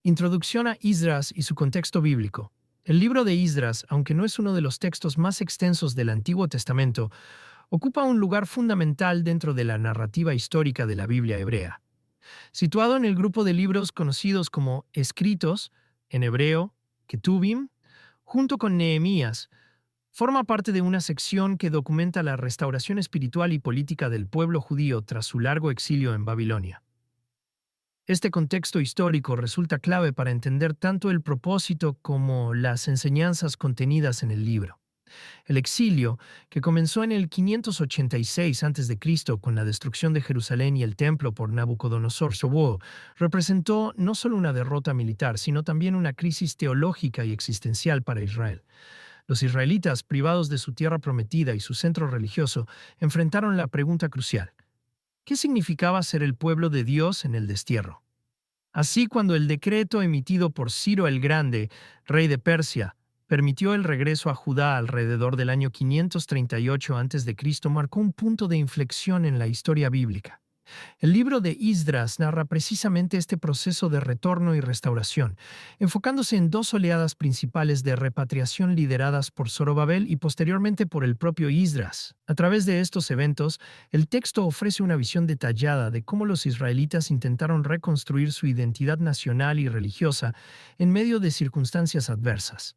Introducción a Esdras y su contexto bíblico. El libro de Esdras, aunque no es uno de los textos más extensos del Antiguo Testamento, ocupa un lugar fundamental dentro de la narrativa histórica de la Biblia hebrea. Situado en el grupo de libros conocidos como escritos, en hebreo, Ketuvim, junto con Nehemías, forma parte de una sección que documenta la restauración espiritual y política del pueblo judío tras su largo exilio en Babilonia. Este contexto histórico resulta clave para entender tanto el propósito como las enseñanzas contenidas en el libro. El exilio, que comenzó en el 586 a.C. con la destrucción de Jerusalén y el templo por Nabucodonosor II, representó no solo una derrota militar, sino también una crisis teológica y existencial para Israel. Los israelitas, privados de su tierra prometida y su centro religioso, enfrentaron la pregunta crucial: ¿qué significaba ser el pueblo de Dios en el destierro? Así, cuando el decreto emitido por Ciro el Grande, rey de Persia, permitió el regreso a Judá alrededor del año 538 a.C., marcó un punto de inflexión en la historia bíblica. El libro de Esdras narra precisamente este proceso de retorno y restauración, enfocándose en dos oleadas principales de repatriación lideradas por Zorobabel y posteriormente por el propio Esdras. A través de estos eventos, el texto ofrece una visión detallada de cómo los israelitas intentaron reconstruir su identidad nacional y religiosa en medio de circunstancias adversas.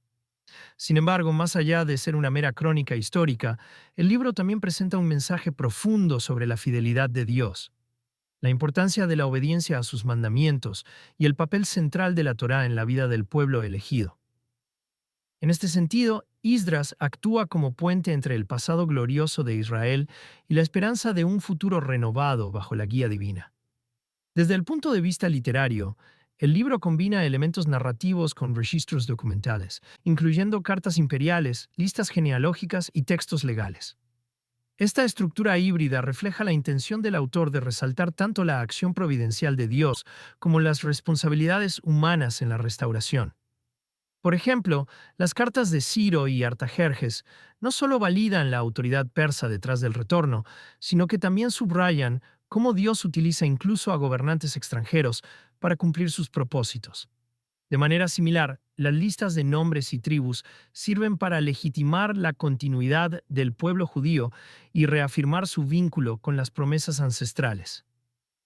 Sin embargo, más allá de ser una mera crónica histórica, el libro también presenta un mensaje profundo sobre la fidelidad de Dios, la importancia de la obediencia a sus mandamientos y el papel central de la Torá en la vida del pueblo elegido. En este sentido, Esdras actúa como puente entre el pasado glorioso de Israel y la esperanza de un futuro renovado bajo la guía divina. Desde el punto de vista literario, el libro combina elementos narrativos con registros documentales, incluyendo cartas imperiales, listas genealógicas y textos legales. Esta estructura híbrida refleja la intención del autor de resaltar tanto la acción providencial de Dios como las responsabilidades humanas en la restauración. Por ejemplo, las cartas de Ciro y Artajerjes no solo validan la autoridad persa detrás del retorno, sino que también subrayan cómo Dios utiliza incluso a gobernantes extranjeros para cumplir sus propósitos. De manera similar, las listas de nombres y tribus sirven para legitimar la continuidad del pueblo judío y reafirmar su vínculo con las promesas ancestrales.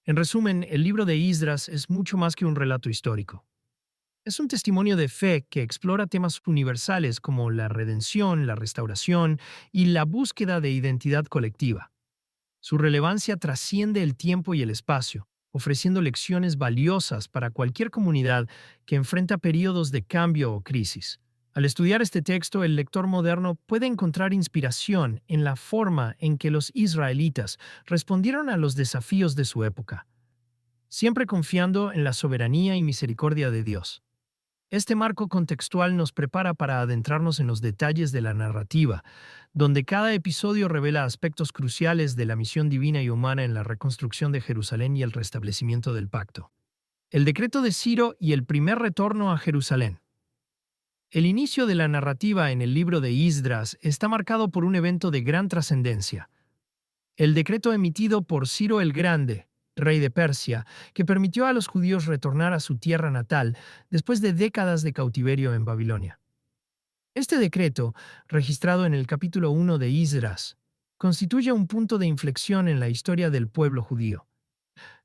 En resumen, el libro de Esdras es mucho más que un relato histórico. Es un testimonio de fe que explora temas universales como la redención, la restauración y la búsqueda de identidad colectiva. Su relevancia trasciende el tiempo y el espacio, ofreciendo lecciones valiosas para cualquier comunidad que enfrenta periodos de cambio o crisis. Al estudiar este texto, el lector moderno puede encontrar inspiración en la forma en que los israelitas respondieron a los desafíos de su época, siempre confiando en la soberanía y misericordia de Dios. Este marco contextual nos prepara para adentrarnos en los detalles de la narrativa, donde cada episodio revela aspectos cruciales de la misión divina y humana en la reconstrucción de Jerusalén y el restablecimiento del pacto. El decreto de Ciro y el primer retorno a Jerusalén. El inicio de la narrativa en el libro de Esdras está marcado por un evento de gran trascendencia: el decreto emitido por Ciro el Grande, rey de Persia, que permitió a los judíos retornar a su tierra natal después de décadas de cautiverio en Babilonia. Este decreto, registrado en el capítulo 1 de Esdras, constituye un punto de inflexión en la historia del pueblo judío,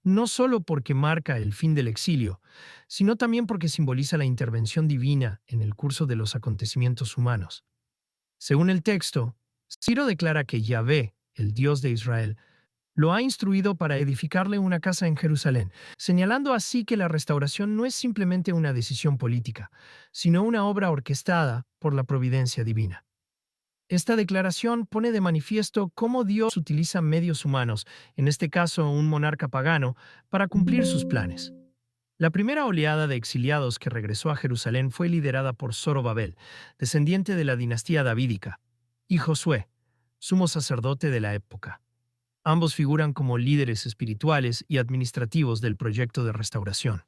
no solo porque marca el fin del exilio, sino también porque simboliza la intervención divina en el curso de los acontecimientos humanos. Según el texto, Ciro declara que Yahvé, el Dios de Israel, lo ha instruido para edificarle una casa en Jerusalén, señalando así que la restauración no es simplemente una decisión política, sino una obra orquestada por la providencia divina. Esta declaración pone de manifiesto cómo Dios utiliza medios humanos, en este caso un monarca pagano, para cumplir sus planes. La primera oleada de exiliados que regresó a Jerusalén fue liderada por Zorobabel, descendiente de la dinastía davídica, y Josué, sumo sacerdote de la época. Ambos figuran como líderes espirituales y administrativos del proyecto de restauración.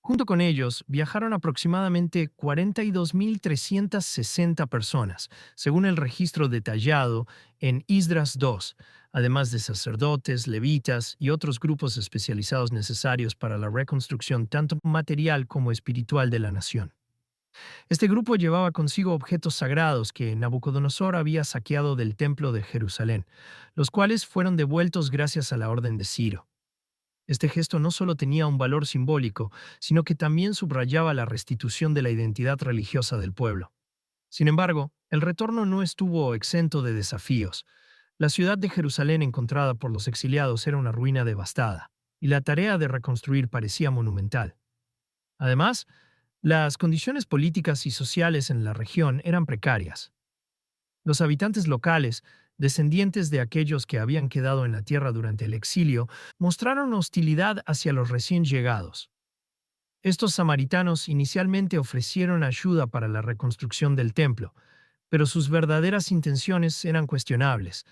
Junto con ellos viajaron aproximadamente 42.360 personas, según el registro detallado en Esdras 2, además de sacerdotes, levitas y otros grupos especializados necesarios para la reconstrucción tanto material como espiritual de la nación. Este grupo llevaba consigo objetos sagrados que Nabucodonosor había saqueado del templo de Jerusalén, los cuales fueron devueltos gracias a la orden de Ciro. Este gesto no solo tenía un valor simbólico, sino que también subrayaba la restitución de la identidad religiosa del pueblo. Sin embargo, el retorno no estuvo exento de desafíos. La ciudad de Jerusalén encontrada por los exiliados era una ruina devastada, y la tarea de reconstruir parecía monumental. Además, las condiciones políticas y sociales en la región eran precarias. Los habitantes locales, descendientes de aquellos que habían quedado en la tierra durante el exilio, mostraron hostilidad hacia los recién llegados. Estos samaritanos inicialmente ofrecieron ayuda para la reconstrucción del templo, pero sus verdaderas intenciones eran cuestionables,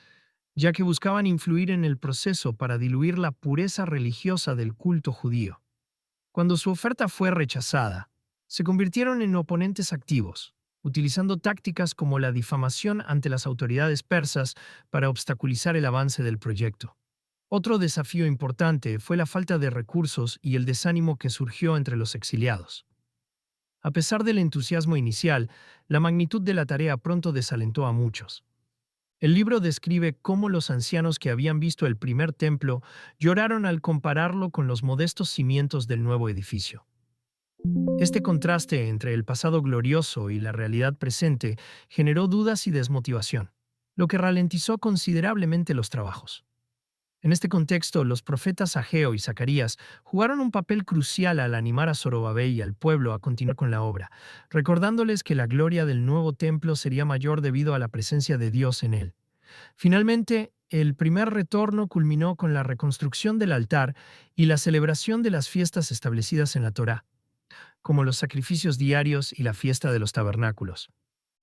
ya que buscaban influir en el proceso para diluir la pureza religiosa del culto judío. Cuando su oferta fue rechazada, se convirtieron en oponentes activos, utilizando tácticas como la difamación ante las autoridades persas para obstaculizar el avance del proyecto. Otro desafío importante fue la falta de recursos y el desánimo que surgió entre los exiliados. A pesar del entusiasmo inicial, la magnitud de la tarea pronto desalentó a muchos. El libro describe cómo los ancianos que habían visto el primer templo lloraron al compararlo con los modestos cimientos del nuevo edificio. Este contraste entre el pasado glorioso y la realidad presente generó dudas y desmotivación, lo que ralentizó considerablemente los trabajos. En este contexto, los profetas Ageo y Zacarías jugaron un papel crucial al animar a Zorobabel y al pueblo a continuar con la obra, recordándoles que la gloria del nuevo templo sería mayor debido a la presencia de Dios en él. Finalmente, el primer retorno culminó con la reconstrucción del altar y la celebración de las fiestas establecidas en la Torá, como los sacrificios diarios y la fiesta de los tabernáculos.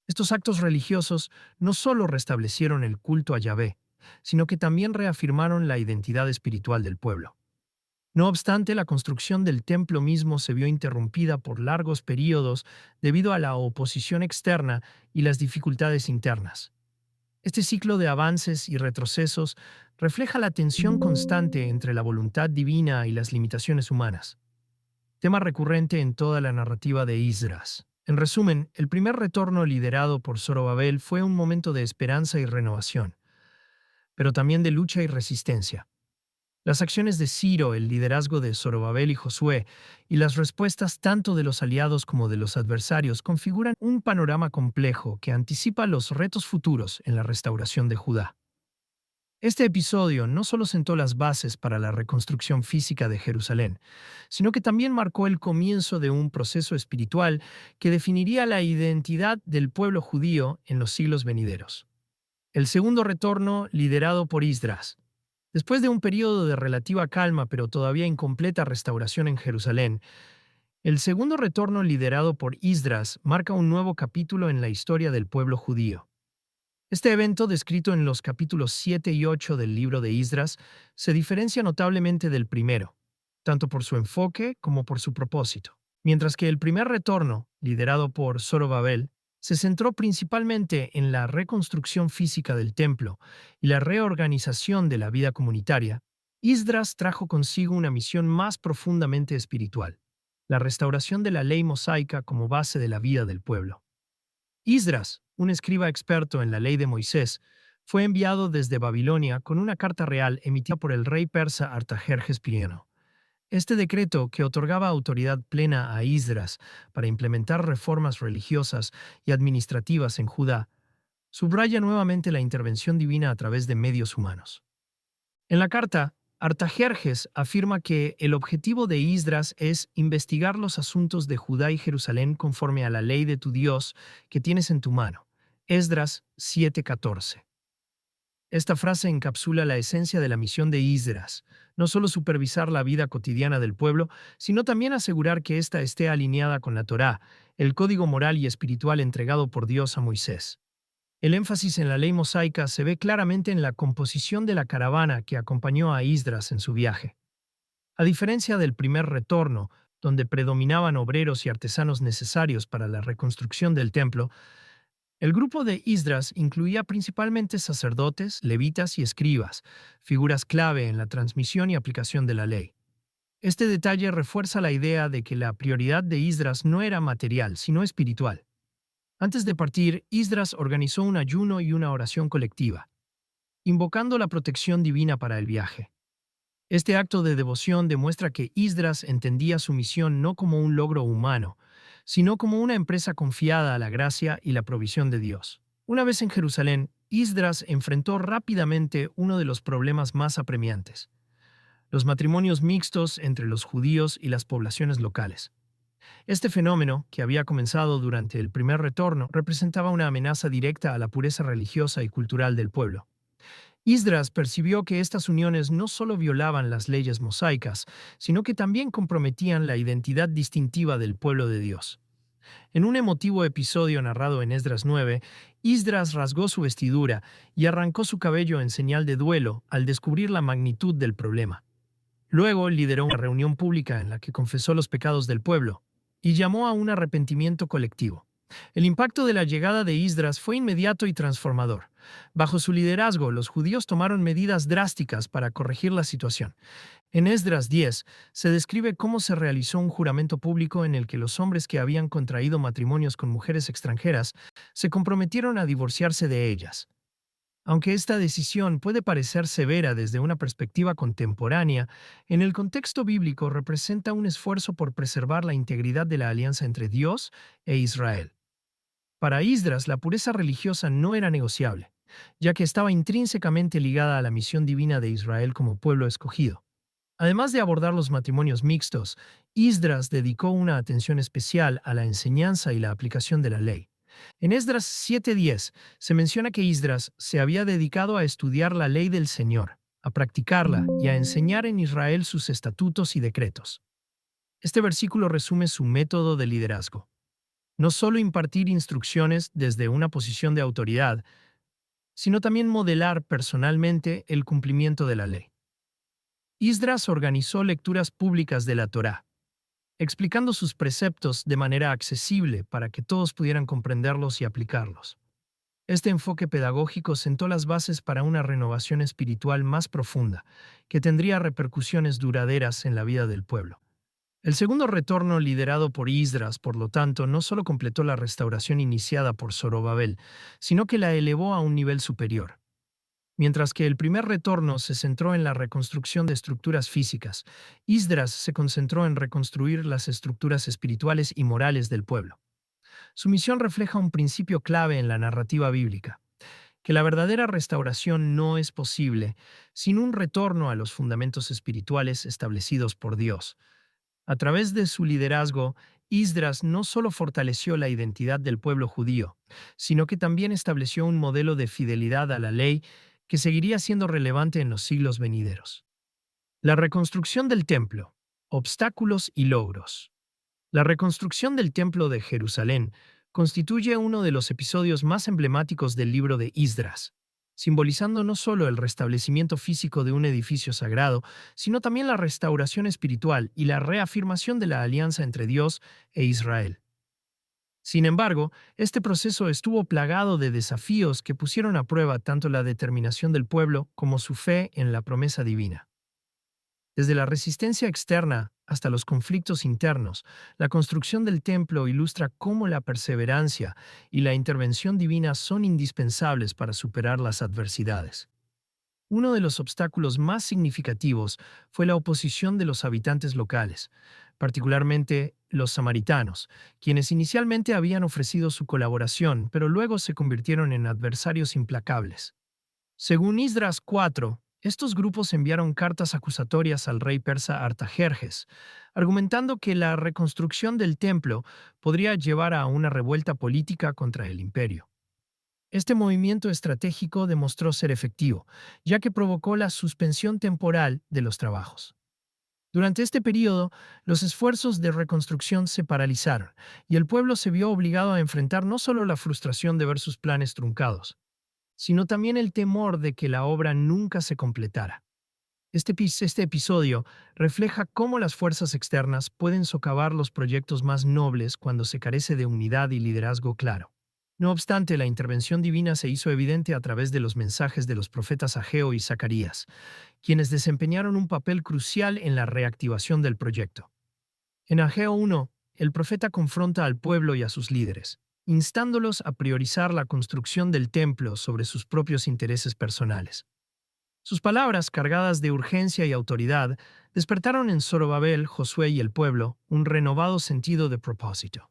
Estos actos religiosos no solo restablecieron el culto a Yahvé, sino que también reafirmaron la identidad espiritual del pueblo. No obstante, la construcción del templo mismo se vio interrumpida por largos períodos debido a la oposición externa y las dificultades internas. Este ciclo de avances y retrocesos refleja la tensión constante entre la voluntad divina y las limitaciones humanas, tema recurrente en toda la narrativa de Esdras. En resumen, el primer retorno liderado por Zorobabel fue un momento de esperanza y renovación, pero también de lucha y resistencia. Las acciones de Ciro, el liderazgo de Zorobabel y Josué, y las respuestas tanto de los aliados como de los adversarios configuran un panorama complejo que anticipa los retos futuros en la restauración de Judá. Este episodio no solo sentó las bases para la reconstrucción física de Jerusalén, sino que también marcó el comienzo de un proceso espiritual que definiría la identidad del pueblo judío en los siglos venideros. El segundo retorno, liderado por Esdras. Después de un periodo de relativa calma pero todavía incompleta restauración en Jerusalén, el segundo retorno liderado por Esdras marca un nuevo capítulo en la historia del pueblo judío. Este evento, descrito en los capítulos 7 y 8 del libro de Esdras, se diferencia notablemente del primero, tanto por su enfoque como por su propósito. Mientras que el primer retorno, liderado por Zorobabel, se centró principalmente en la reconstrucción física del templo y la reorganización de la vida comunitaria, Esdras trajo consigo una misión más profundamente espiritual, la restauración de la ley mosaica como base de la vida del pueblo. Esdras, un escriba experto en la ley de Moisés, fue enviado desde Babilonia con una carta real emitida por el rey persa Artajerjes I. Este decreto, que otorgaba autoridad plena a Esdras para implementar reformas religiosas y administrativas en Judá, subraya nuevamente la intervención divina a través de medios humanos. En la carta, Artajerjes afirma que el objetivo de Esdras es investigar los asuntos de Judá y Jerusalén conforme a la ley de tu Dios que tienes en tu mano. Esdras 7:14. Esta frase encapsula la esencia de la misión de Esdras, no solo supervisar la vida cotidiana del pueblo, sino también asegurar que ésta esté alineada con la Torá, el código moral y espiritual entregado por Dios a Moisés. El énfasis en la ley mosaica se ve claramente en la composición de la caravana que acompañó a Esdras en su viaje. A diferencia del primer retorno, donde predominaban obreros y artesanos necesarios para la reconstrucción del templo, El grupo de Isdras incluía principalmente sacerdotes, levitas y escribas, figuras clave en la transmisión y aplicación de la ley. Este detalle refuerza la idea de que la prioridad de Isdras no era material, sino espiritual. Antes de partir, Isdras organizó un ayuno y una oración colectiva, invocando la protección divina para el viaje. Este acto de devoción demuestra que Isdras entendía su misión no como un logro humano, sino como una empresa confiada a la gracia y la provisión de Dios. Una vez en Jerusalén, Isdras enfrentó rápidamente uno de los problemas más apremiantes: los matrimonios mixtos entre los judíos y las poblaciones locales. Este fenómeno, que había comenzado durante el primer retorno, representaba una amenaza directa a la pureza religiosa y cultural del pueblo. Isdras percibió que estas uniones no solo violaban las leyes mosaicas, sino que también comprometían la identidad distintiva del pueblo de Dios. En un emotivo episodio narrado en Esdras 9, Isdras rasgó su vestidura y arrancó su cabello en señal de duelo al descubrir la magnitud del problema. Luego lideró una reunión pública en la que confesó los pecados del pueblo y llamó a un arrepentimiento colectivo. El impacto de la llegada de Isdras fue inmediato y transformador. Bajo su liderazgo, los judíos tomaron medidas drásticas para corregir la situación. En Esdras 10 se describe cómo se realizó un juramento público en el que los hombres que habían contraído matrimonios con mujeres extranjeras se comprometieron a divorciarse de ellas. Aunque esta decisión puede parecer severa desde una perspectiva contemporánea, en el contexto bíblico representa un esfuerzo por preservar la integridad de la alianza entre Dios e Israel. Para Isdras, la pureza religiosa no era negociable, ya que estaba intrínsecamente ligada a la misión divina de Israel como pueblo escogido. Además de abordar los matrimonios mixtos, Isdras dedicó una atención especial a la enseñanza y la aplicación de la ley. En Esdras 7:10 se menciona que Isdras se había dedicado a estudiar la ley del Señor, a practicarla y a enseñar en Israel sus estatutos y decretos. Este versículo resume su método de liderazgo: no solo impartir instrucciones desde una posición de autoridad, sino también modelar personalmente el cumplimiento de la ley. Isdras organizó lecturas públicas de la Torá, explicando sus preceptos de manera accesible para que todos pudieran comprenderlos y aplicarlos. Este enfoque pedagógico sentó las bases para una renovación espiritual más profunda, que tendría repercusiones duraderas en la vida del pueblo. El segundo retorno liderado por Isdras, por lo tanto, no solo completó la restauración iniciada por Zorobabel, sino que la elevó a un nivel superior. Mientras que el primer retorno se centró en la reconstrucción de estructuras físicas, Isdras se concentró en reconstruir las estructuras espirituales y morales del pueblo. Su misión refleja un principio clave en la narrativa bíblica: que la verdadera restauración no es posible sin un retorno a los fundamentos espirituales establecidos por Dios. A través de su liderazgo, Isdras no solo fortaleció la identidad del pueblo judío, sino que también estableció un modelo de fidelidad a la ley que seguiría siendo relevante en los siglos venideros. La reconstrucción del templo, obstáculos y logros. La reconstrucción del templo de Jerusalén constituye uno de los episodios más emblemáticos del libro de Isdras, simbolizando no solo el restablecimiento físico de un edificio sagrado, sino también la restauración espiritual y la reafirmación de la alianza entre Dios e Israel. Sin embargo, este proceso estuvo plagado de desafíos que pusieron a prueba tanto la determinación del pueblo como su fe en la promesa divina. Desde la resistencia externa hasta los conflictos internos, la construcción del templo ilustra cómo la perseverancia y la intervención divina son indispensables para superar las adversidades. Uno de los obstáculos más significativos fue la oposición de los habitantes locales, particularmente los samaritanos, quienes inicialmente habían ofrecido su colaboración, pero luego se convirtieron en adversarios implacables. Según Isdras 4, estos grupos enviaron cartas acusatorias al rey persa Artajerjes, argumentando que la reconstrucción del templo podría llevar a una revuelta política contra el imperio. Este movimiento estratégico demostró ser efectivo, ya que provocó la suspensión temporal de los trabajos. Durante este periodo, los esfuerzos de reconstrucción se paralizaron, y el pueblo se vio obligado a enfrentar no solo la frustración de ver sus planes truncados, sino también el temor de que la obra nunca se completara. Este episodio refleja cómo las fuerzas externas pueden socavar los proyectos más nobles cuando se carece de unidad y liderazgo claro. No obstante, la intervención divina se hizo evidente a través de los mensajes de los profetas Ageo y Zacarías, quienes desempeñaron un papel crucial en la reactivación del proyecto. En Ageo 1, el profeta confronta al pueblo y a sus líderes, instándolos a priorizar la construcción del templo sobre sus propios intereses personales. Sus palabras, cargadas de urgencia y autoridad, despertaron en Zorobabel, Josué y el pueblo un renovado sentido de propósito.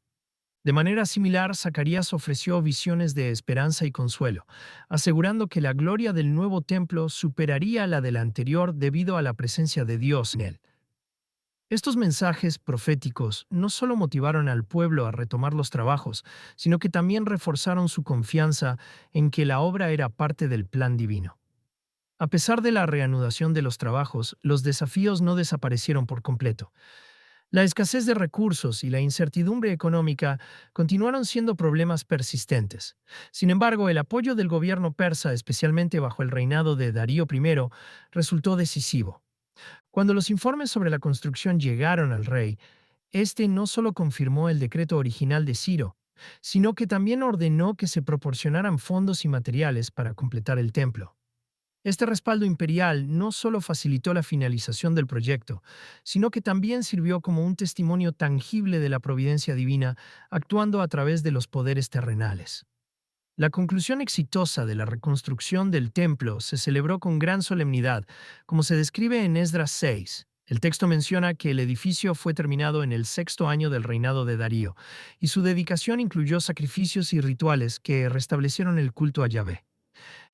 De manera similar, Zacarías ofreció visiones de esperanza y consuelo, asegurando que la gloria del nuevo templo superaría la del anterior debido a la presencia de Dios en él. Estos mensajes proféticos no solo motivaron al pueblo a retomar los trabajos, sino que también reforzaron su confianza en que la obra era parte del plan divino. A pesar de la reanudación de los trabajos, los desafíos no desaparecieron por completo. La escasez de recursos y la incertidumbre económica continuaron siendo problemas persistentes. Sin embargo, el apoyo del gobierno persa, especialmente bajo el reinado de Darío I, resultó decisivo. Cuando los informes sobre la construcción llegaron al rey, este no solo confirmó el decreto original de Ciro, sino que también ordenó que se proporcionaran fondos y materiales para completar el templo. Este respaldo imperial no solo facilitó la finalización del proyecto, sino que también sirvió como un testimonio tangible de la providencia divina actuando a través de los poderes terrenales. La conclusión exitosa de la reconstrucción del templo se celebró con gran solemnidad, como se describe en Esdras 6. El texto menciona que el edificio fue terminado en el sexto año del reinado de Darío, y su dedicación incluyó sacrificios y rituales que restablecieron el culto a Yahvé.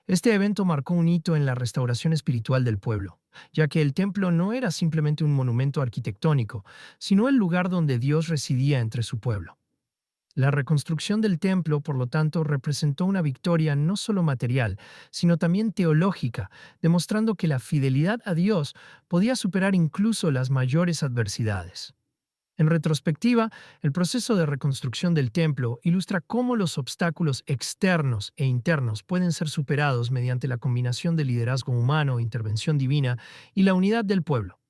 Este evento marcó un hito en la restauración espiritual del pueblo, ya que el templo no era simplemente un monumento arquitectónico, sino el lugar donde Dios residía entre su pueblo. La reconstrucción del templo, por lo tanto, representó una victoria no solo material, sino también teológica, demostrando que la fidelidad a Dios podía superar incluso las mayores adversidades. En retrospectiva, el proceso de reconstrucción del templo ilustra cómo los obstáculos externos e internos pueden ser superados mediante la combinación de liderazgo humano, intervención divina y la unidad del pueblo.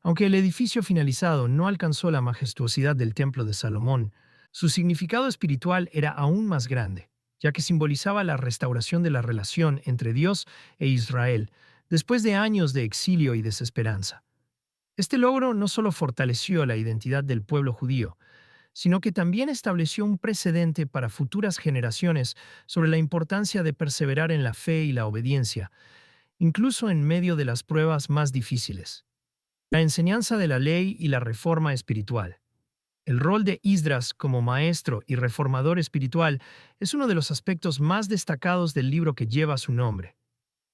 Aunque el edificio finalizado no alcanzó la majestuosidad del Templo de Salomón, su significado espiritual era aún más grande, ya que simbolizaba la restauración de la relación entre Dios e Israel, después de años de exilio y desesperanza. Este logro no solo fortaleció la identidad del pueblo judío, sino que también estableció un precedente para futuras generaciones sobre la importancia de perseverar en la fe y la obediencia, incluso en medio de las pruebas más difíciles. La enseñanza de la ley y la reforma espiritual. El rol de Esdras como maestro y reformador espiritual es uno de los aspectos más destacados del libro que lleva su nombre,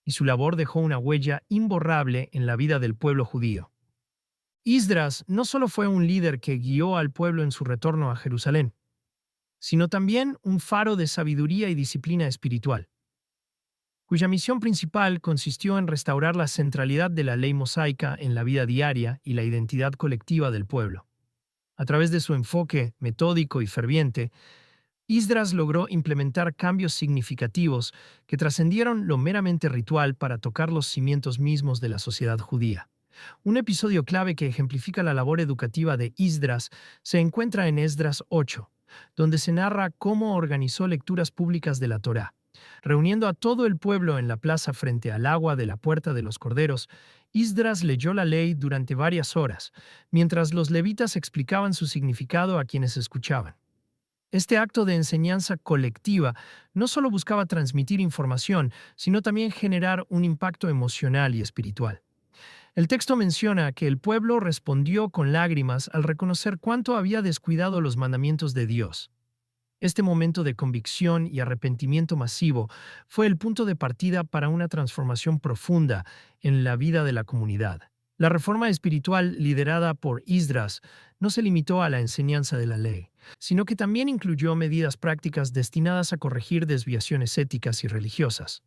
y su labor dejó una huella imborrable en la vida del pueblo judío. Esdras no solo fue un líder que guió al pueblo en su retorno a Jerusalén, sino también un faro de sabiduría y disciplina espiritual, cuya misión principal consistió en restaurar la centralidad de la ley mosaica en la vida diaria y la identidad colectiva del pueblo. A través de su enfoque metódico y ferviente, Esdras logró implementar cambios significativos que trascendieron lo meramente ritual para tocar los cimientos mismos de la sociedad judía. Un episodio clave que ejemplifica la labor educativa de Esdras se encuentra en Esdras 8, donde se narra cómo organizó lecturas públicas de la Torá. Reuniendo a todo el pueblo en la plaza frente al agua de la Puerta de los Corderos, Esdras leyó la ley durante varias horas, mientras los levitas explicaban su significado a quienes escuchaban. Este acto de enseñanza colectiva no solo buscaba transmitir información, sino también generar un impacto emocional y espiritual. El texto menciona que el pueblo respondió con lágrimas al reconocer cuánto había descuidado los mandamientos de Dios. Este momento de convicción y arrepentimiento masivo fue el punto de partida para una transformación profunda en la vida de la comunidad. La reforma espiritual liderada por Esdras no se limitó a la enseñanza de la ley, sino que también incluyó medidas prácticas destinadas a corregir desviaciones éticas y religiosas.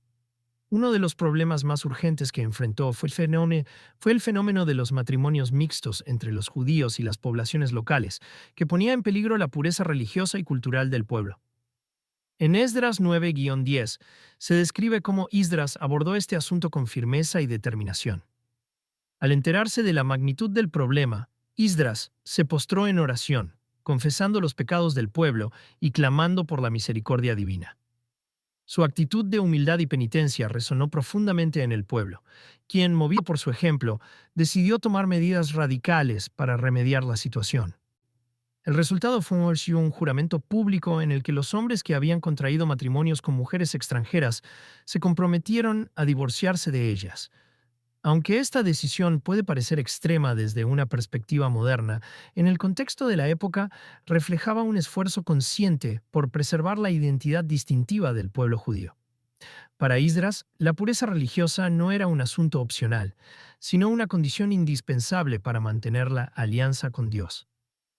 Uno de los problemas más urgentes que enfrentó fue el fenómeno de los matrimonios mixtos entre los judíos y las poblaciones locales, que ponía en peligro la pureza religiosa y cultural del pueblo. En Esdras 9-10 se describe cómo Esdras abordó este asunto con firmeza y determinación. Al enterarse de la magnitud del problema, Esdras se postró en oración, confesando los pecados del pueblo y clamando por la misericordia divina. Su actitud de humildad y penitencia resonó profundamente en el pueblo, quien, movido por su ejemplo, decidió tomar medidas radicales para remediar la situación. El resultado fue un juramento público en el que los hombres que habían contraído matrimonios con mujeres extranjeras se comprometieron a divorciarse de ellas. Aunque esta decisión puede parecer extrema desde una perspectiva moderna, en el contexto de la época reflejaba un esfuerzo consciente por preservar la identidad distintiva del pueblo judío. Para Isdras, la pureza religiosa no era un asunto opcional, sino una condición indispensable para mantener la alianza con Dios.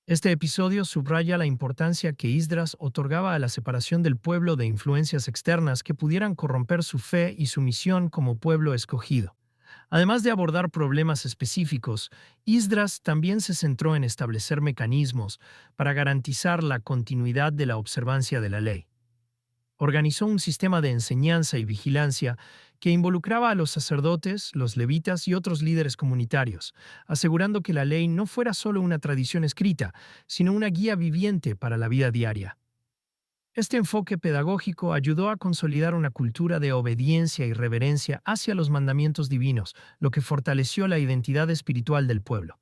Este episodio subraya la importancia que Isdras otorgaba a la separación del pueblo de influencias externas que pudieran corromper su fe y su misión como pueblo escogido. Además de abordar problemas específicos, Isdras también se centró en establecer mecanismos para garantizar la continuidad de la observancia de la ley. Organizó un sistema de enseñanza y vigilancia que involucraba a los sacerdotes, los levitas y otros líderes comunitarios, asegurando que la ley no fuera solo una tradición escrita, sino una guía viviente para la vida diaria. Este enfoque pedagógico ayudó a consolidar una cultura de obediencia y reverencia hacia los mandamientos divinos, lo que fortaleció la identidad espiritual del pueblo.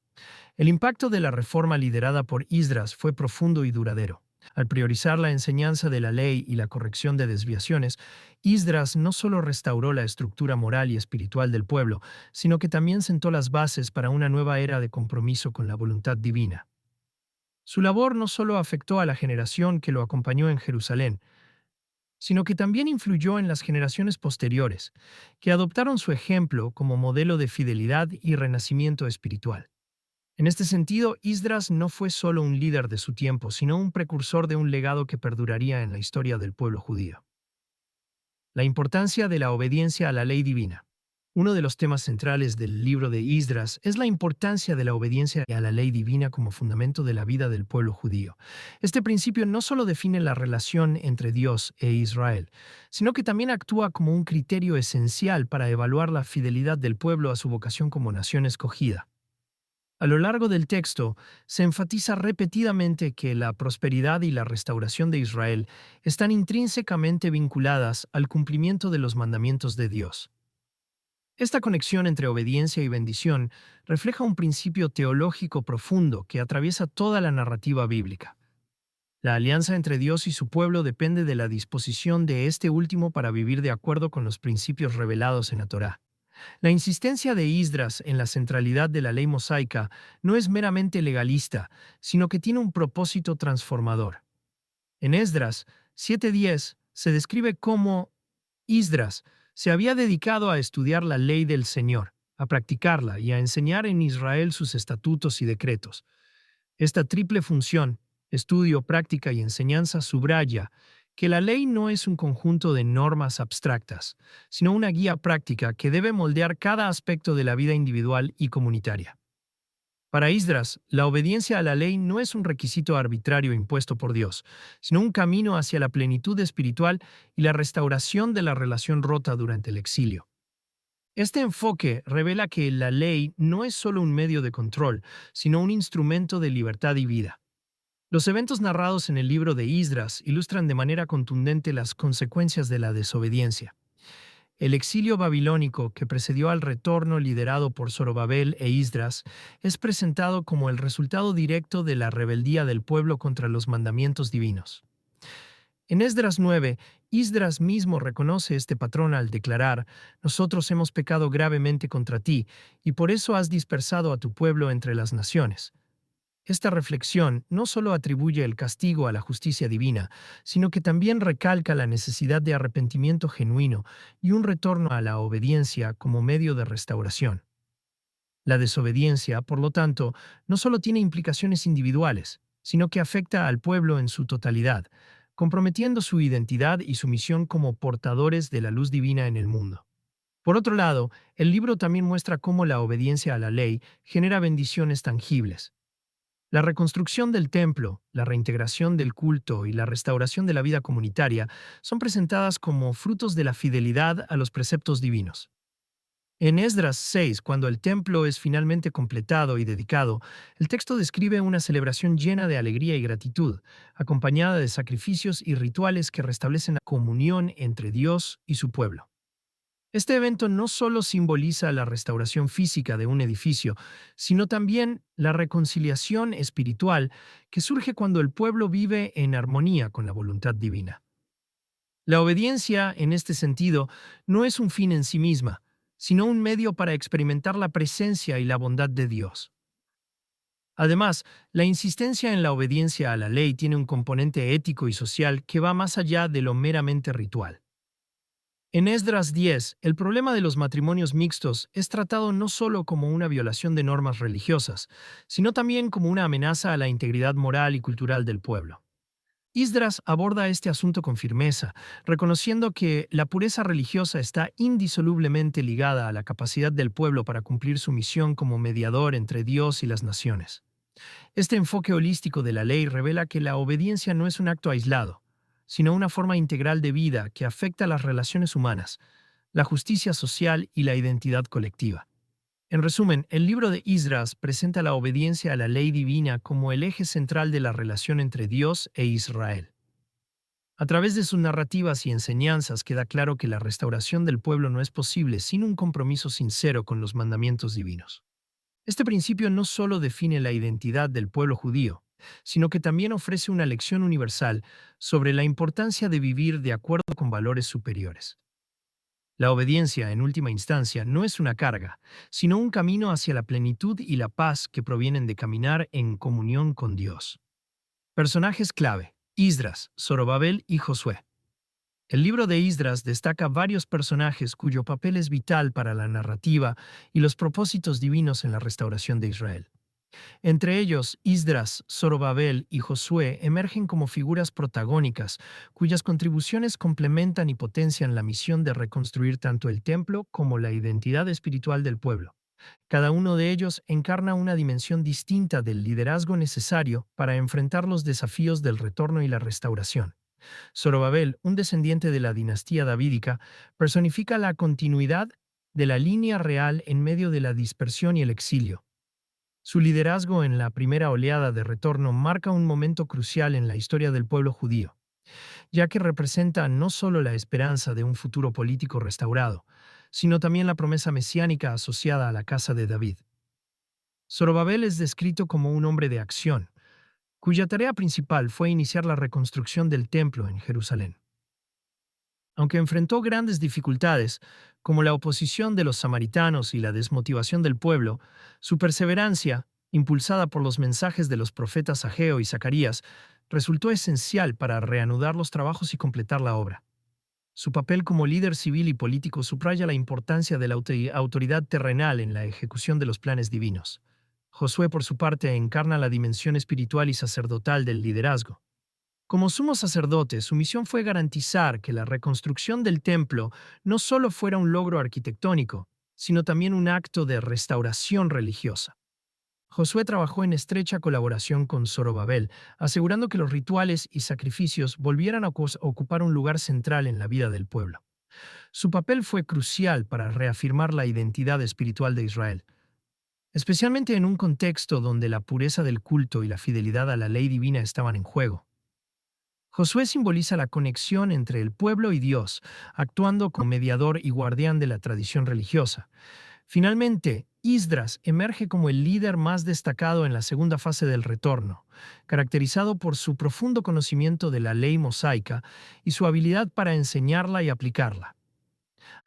El impacto de la reforma liderada por Isdras fue profundo y duradero. Al priorizar la enseñanza de la ley y la corrección de desviaciones, Isdras no solo restauró la estructura moral y espiritual del pueblo, sino que también sentó las bases para una nueva era de compromiso con la voluntad divina. Su labor no solo afectó a la generación que lo acompañó en Jerusalén, sino que también influyó en las generaciones posteriores, que adoptaron su ejemplo como modelo de fidelidad y renacimiento espiritual. En este sentido, Isdras no fue solo un líder de su tiempo, sino un precursor de un legado que perduraría en la historia del pueblo judío. La importancia de la obediencia a la ley divina. Uno de los temas centrales del libro de Isdras es la importancia de la obediencia a la ley divina como fundamento de la vida del pueblo judío. Este principio no solo define la relación entre Dios e Israel, sino que también actúa como un criterio esencial para evaluar la fidelidad del pueblo a su vocación como nación escogida. A lo largo del texto, se enfatiza repetidamente que la prosperidad y la restauración de Israel están intrínsecamente vinculadas al cumplimiento de los mandamientos de Dios. Esta conexión entre obediencia y bendición refleja un principio teológico profundo que atraviesa toda la narrativa bíblica. La alianza entre Dios y su pueblo depende de la disposición de este último para vivir de acuerdo con los principios revelados en la Torá. La insistencia de Isdras en la centralidad de la ley mosaica no es meramente legalista, sino que tiene un propósito transformador. En Esdras 7:10 se describe cómo Isdras se había dedicado a estudiar la ley del Señor, a practicarla y a enseñar en Israel sus estatutos y decretos. Esta triple función, estudio, práctica y enseñanza, subraya que la ley no es un conjunto de normas abstractas, sino una guía práctica que debe moldear cada aspecto de la vida individual y comunitaria. Para Isdras, la obediencia a la ley no es un requisito arbitrario impuesto por Dios, sino un camino hacia la plenitud espiritual y la restauración de la relación rota durante el exilio. Este enfoque revela que la ley no es solo un medio de control, sino un instrumento de libertad y vida. Los eventos narrados en el libro de Isdras ilustran de manera contundente las consecuencias de la desobediencia. El exilio babilónico que precedió al retorno liderado por Zorobabel e Isdras es presentado como el resultado directo de la rebeldía del pueblo contra los mandamientos divinos. En Esdras 9, Isdras mismo reconoce este patrón al declarar: «Nosotros hemos pecado gravemente contra ti, y por eso has dispersado a tu pueblo entre las naciones». Esta reflexión no solo atribuye el castigo a la justicia divina, sino que también recalca la necesidad de arrepentimiento genuino y un retorno a la obediencia como medio de restauración. La desobediencia, por lo tanto, no solo tiene implicaciones individuales, sino que afecta al pueblo en su totalidad, comprometiendo su identidad y su misión como portadores de la luz divina en el mundo. Por otro lado, el libro también muestra cómo la obediencia a la ley genera bendiciones tangibles. La reconstrucción del templo, la reintegración del culto y la restauración de la vida comunitaria son presentadas como frutos de la fidelidad a los preceptos divinos. En Esdras 6, cuando el templo es finalmente completado y dedicado, el texto describe una celebración llena de alegría y gratitud, acompañada de sacrificios y rituales que restablecen la comunión entre Dios y su pueblo. Este evento no solo simboliza la restauración física de un edificio, sino también la reconciliación espiritual que surge cuando el pueblo vive en armonía con la voluntad divina. La obediencia, en este sentido, no es un fin en sí misma, sino un medio para experimentar la presencia y la bondad de Dios. Además, la insistencia en la obediencia a la ley tiene un componente ético y social que va más allá de lo meramente ritual. En Esdras 10, el problema de los matrimonios mixtos es tratado no solo como una violación de normas religiosas, sino también como una amenaza a la integridad moral y cultural del pueblo. Esdras aborda este asunto con firmeza, reconociendo que la pureza religiosa está indisolublemente ligada a la capacidad del pueblo para cumplir su misión como mediador entre Dios y las naciones. Este enfoque holístico de la ley revela que la obediencia no es un acto aislado, sino una forma integral de vida que afecta las relaciones humanas, la justicia social y la identidad colectiva. En resumen, el libro de Esdras presenta la obediencia a la ley divina como el eje central de la relación entre Dios e Israel. A través de sus narrativas y enseñanzas queda claro que la restauración del pueblo no es posible sin un compromiso sincero con los mandamientos divinos. Este principio no solo define la identidad del pueblo judío, sino que también ofrece una lección universal sobre la importancia de vivir de acuerdo con valores superiores. La obediencia, en última instancia, no es una carga, sino un camino hacia la plenitud y la paz que provienen de caminar en comunión con Dios. Personajes clave: Esdras, Zorobabel y Josué. El libro de Esdras destaca varios personajes cuyo papel es vital para la narrativa y los propósitos divinos en la restauración de Israel. Entre ellos, Esdras, Zorobabel y Josué emergen como figuras protagónicas, cuyas contribuciones complementan y potencian la misión de reconstruir tanto el templo como la identidad espiritual del pueblo. Cada uno de ellos encarna una dimensión distinta del liderazgo necesario para enfrentar los desafíos del retorno y la restauración. Zorobabel, un descendiente de la dinastía davídica, personifica la continuidad de la línea real en medio de la dispersión y el exilio. Su liderazgo en la primera oleada de retorno marca un momento crucial en la historia del pueblo judío, ya que representa no solo la esperanza de un futuro político restaurado, sino también la promesa mesiánica asociada a la casa de David. Zorobabel es descrito como un hombre de acción, cuya tarea principal fue iniciar la reconstrucción del templo en Jerusalén. Aunque enfrentó grandes dificultades, como la oposición de los samaritanos y la desmotivación del pueblo, su perseverancia, impulsada por los mensajes de los profetas Ageo y Zacarías, resultó esencial para reanudar los trabajos y completar la obra. Su papel como líder civil y político subraya la importancia de la autoridad terrenal en la ejecución de los planes divinos. Josué, por su parte, encarna la dimensión espiritual y sacerdotal del liderazgo. Como sumo sacerdote, su misión fue garantizar que la reconstrucción del templo no solo fuera un logro arquitectónico, sino también un acto de restauración religiosa. Josué trabajó en estrecha colaboración con Zorobabel, asegurando que los rituales y sacrificios volvieran a ocupar un lugar central en la vida del pueblo. Su papel fue crucial para reafirmar la identidad espiritual de Israel, especialmente en un contexto donde la pureza del culto y la fidelidad a la ley divina estaban en juego. Josué simboliza la conexión entre el pueblo y Dios, actuando como mediador y guardián de la tradición religiosa. Finalmente, Esdras emerge como el líder más destacado en la segunda fase del retorno, caracterizado por su profundo conocimiento de la ley mosaica y su habilidad para enseñarla y aplicarla.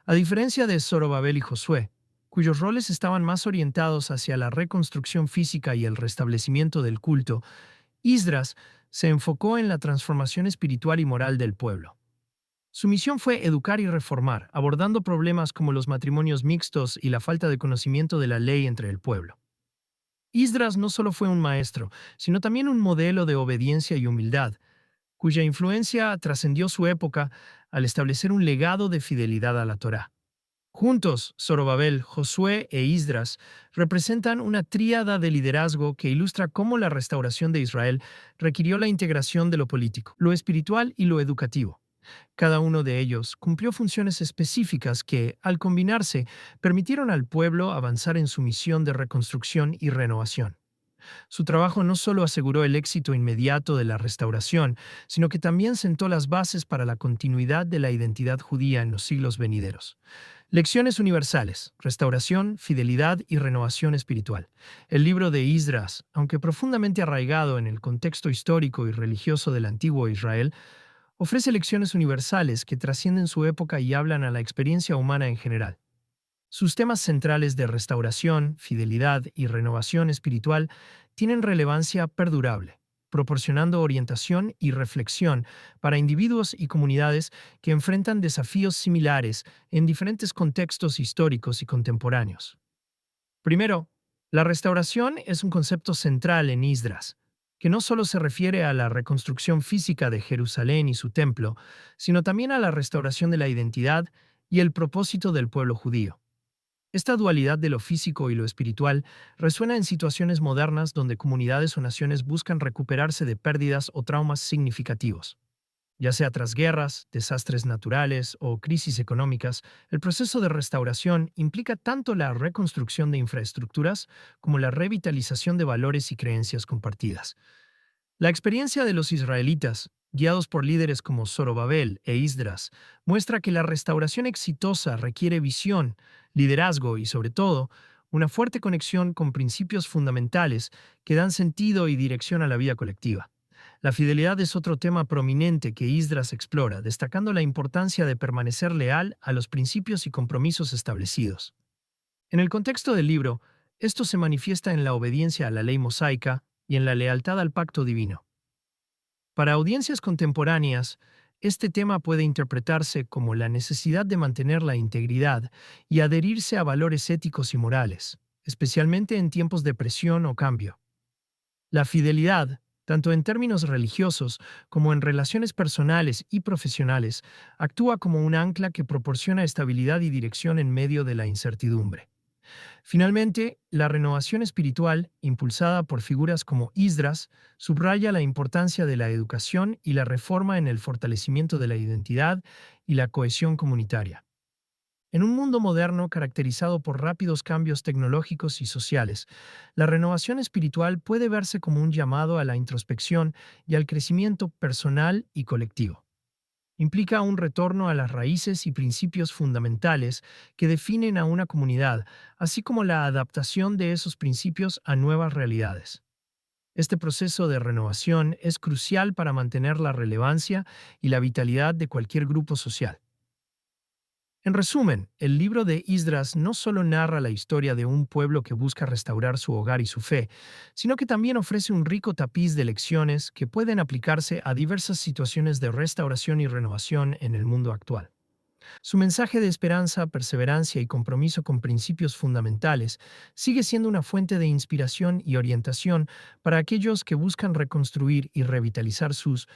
A diferencia de Zorobabel y Josué, cuyos roles estaban más orientados hacia la reconstrucción física y el restablecimiento del culto, Esdras se enfocó en la transformación espiritual y moral del pueblo. Su misión fue educar y reformar, abordando problemas como los matrimonios mixtos y la falta de conocimiento de la ley entre el pueblo. Esdras no solo fue un maestro, sino también un modelo de obediencia y humildad, cuya influencia trascendió su época al establecer un legado de fidelidad a la Torá. Juntos, Zorobabel, Josué e Esdras representan una tríada de liderazgo que ilustra cómo la restauración de Israel requirió la integración de lo político, lo espiritual y lo educativo. Cada uno de ellos cumplió funciones específicas que, al combinarse, permitieron al pueblo avanzar en su misión de reconstrucción y renovación. Su trabajo no solo aseguró el éxito inmediato de la restauración, sino que también sentó las bases para la continuidad de la identidad judía en los siglos venideros. Lecciones universales, restauración, fidelidad y renovación espiritual. El libro de Esdras, aunque profundamente arraigado en el contexto histórico y religioso del antiguo Israel, ofrece lecciones universales que trascienden su época y hablan a la experiencia humana en general. Sus temas centrales de restauración, fidelidad y renovación espiritual tienen relevancia perdurable, proporcionando orientación y reflexión para individuos y comunidades que enfrentan desafíos similares en diferentes contextos históricos y contemporáneos. Primero, la restauración es un concepto central en Esdras, que no solo se refiere a la reconstrucción física de Jerusalén y su templo, sino también a la restauración de la identidad y el propósito del pueblo judío. Esta dualidad de lo físico y lo espiritual resuena en situaciones modernas donde comunidades o naciones buscan recuperarse de pérdidas o traumas significativos. Ya sea tras guerras, desastres naturales o crisis económicas, el proceso de restauración implica tanto la reconstrucción de infraestructuras como la revitalización de valores y creencias compartidas. La experiencia de los israelitas, guiados por líderes como Zorobabel e Isdras, muestra que la restauración exitosa requiere visión, liderazgo y, sobre todo, una fuerte conexión con principios fundamentales que dan sentido y dirección a la vida colectiva. La fidelidad es otro tema prominente que Isdras explora, destacando la importancia de permanecer leal a los principios y compromisos establecidos. En el contexto del libro, esto se manifiesta en la obediencia a la ley mosaica y en la lealtad al pacto divino. Para audiencias contemporáneas, este tema puede interpretarse como la necesidad de mantener la integridad y adherirse a valores éticos y morales, especialmente en tiempos de presión o cambio. La fidelidad, tanto en términos religiosos como en relaciones personales y profesionales, actúa como un ancla que proporciona estabilidad y dirección en medio de la incertidumbre. Finalmente, la renovación espiritual, impulsada por figuras como Isdras, subraya la importancia de la educación y la reforma en el fortalecimiento de la identidad y la cohesión comunitaria. En un mundo moderno caracterizado por rápidos cambios tecnológicos y sociales, la renovación espiritual puede verse como un llamado a la introspección y al crecimiento personal y colectivo. Implica un retorno a las raíces y principios fundamentales que definen a una comunidad, así como la adaptación de esos principios a nuevas realidades. Este proceso de renovación es crucial para mantener la relevancia y la vitalidad de cualquier grupo social. En resumen, el libro de Esdras no solo narra la historia de un pueblo que busca restaurar su hogar y su fe, sino que también ofrece un rico tapiz de lecciones que pueden aplicarse a diversas situaciones de restauración y renovación en el mundo actual. Su mensaje de esperanza, perseverancia y compromiso con principios fundamentales sigue siendo una fuente de inspiración y orientación para aquellos que buscan reconstruir y revitalizar sus